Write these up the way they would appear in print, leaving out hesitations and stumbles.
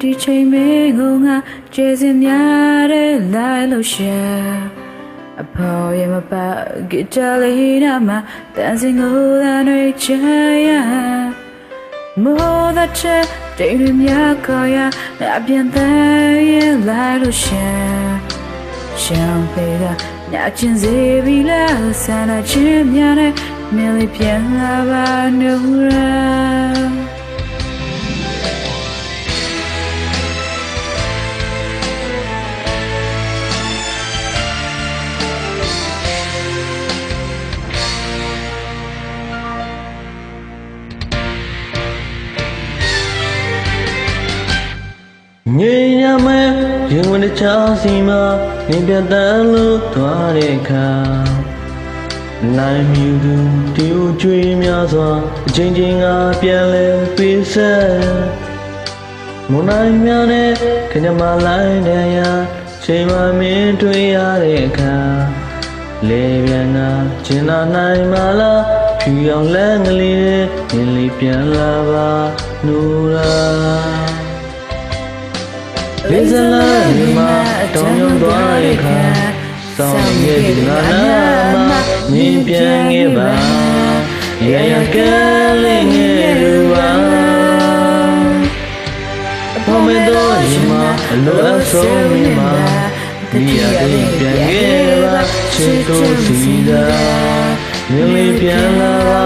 တီချိန်မေငုံငါကျေစင်များတဲ့လိုက်လို့ရှာအဖော်ရမပါဂီတာလေးနာမှာတန်စင်ကိုသာတွေချရမိုးတဲ့တိမ်တွေများခေါ်ရအပြန်တဲ့ရင်လိုက်လို့ရှာရှောင်းပေကညချင်းစီပြီလားဆန္ဒချင်းများနဲ့မင်းလေးပြန်လာပါနိုးရာငြိမ်ရမယ်ရင်ဝင်ချောင်းစီမှာနေပြတ်တန်းလို့သွားတဲ့အခါနိုင်မြူသူတီဦးကျွေးများစွာအချင်းချင်းကပြန်လဲပေးဆက်မုန်တိုင်းများနဲ့ခဏမှလိုက်တဲ့ရာချိန်မှမင်းတွေ့ရတဲ့အခါလေပြန်ကကျင်လာနိုင်မလားဖြူအောင်လန်းကလေးနဲ့မြင်လေးပြန်လာပါနူရာလေးစလာဒီမှာတောင်းရုံသွားတဲ့အခါစောင်းရဲ့ဒီငါနာမမြင်ပြန်ခဲ့ပါရရကလေးငယ်လူပါဘောမေတော်ဒီမှာအလိုအဆုံးမြင်မှာဒီရတဲ့ပြန်ခဲ့ပါချစ်တို့စီတာမြင်လေးပြန်လာပါ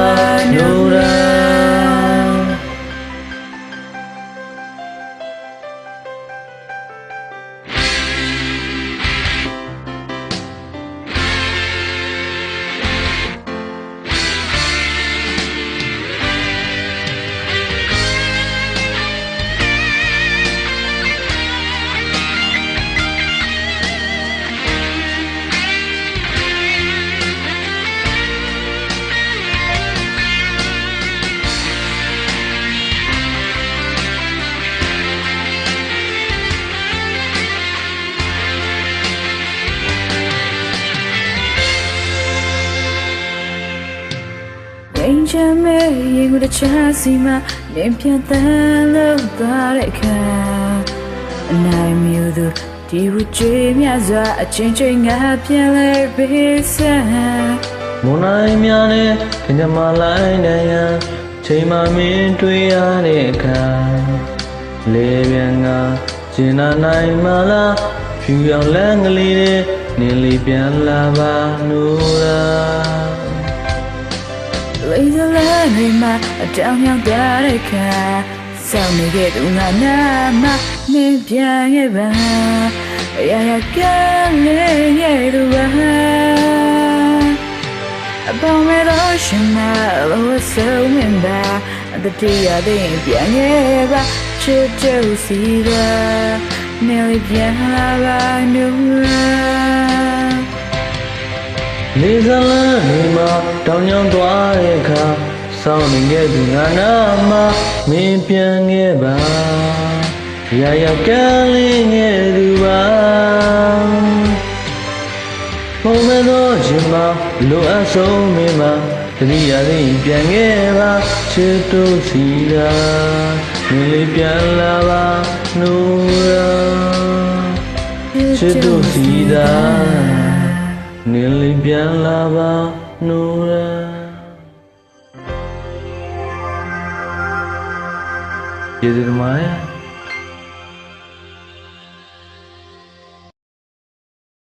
ညိုရာအိမ်ချမ်းမဲရင်ကိုတခြားစီမှာလင်းပြန်တန်းလို့သွားတဲ့အခါအနိုင်မျိုးသူဒီဝကြွေးများစွာအချင်းချင်းငါပြန်လဲပေးဆက်မုန်တိုင်းများနဲ့ခဏမှလိုက်တဲ့ရန်ချိန်မှမင်းတွေ့ရတဲ့အခါလေပြန်ကကျင်နာနိုင်မလားဖြူအောင်လန်းကလေးနဲ့နေလေးပြန်လာပါနူရာလေးစလာနေမှာအတောင်ရောက်တဲ့အခါစောင်းနေတဲ့သူငါနာမမင်းပြန်ရဲ့ပါရရကလေးရဲ့သူပါအပေါင်းမဲ့တော့ရှင်မလို့ဆုံးမင်းပါတတိယတဲ့ပြန်ရဲ့ပါချစ်တူစီတာနေပြန်လာပါနူရာလေးစလာနေမှာတောင်းကြောင်သွားတဲ့အခါစောင်းနေတဲ့သူငါနာမမင်းပြန်ခဲ့ပါရရကလေးငယ်သူပါဘုံမတော်ရှင်မလိုအပ်ဆုံးမင်းမတတိယလေးပြန်ခဲ့ပါချစ်တို့စီတာမင်းလေးပြန်လာပါနူရာချစ်တို့စီတာနေလေးပြန်လာပါနူရာကျေးဇူးတင်ပါတယ်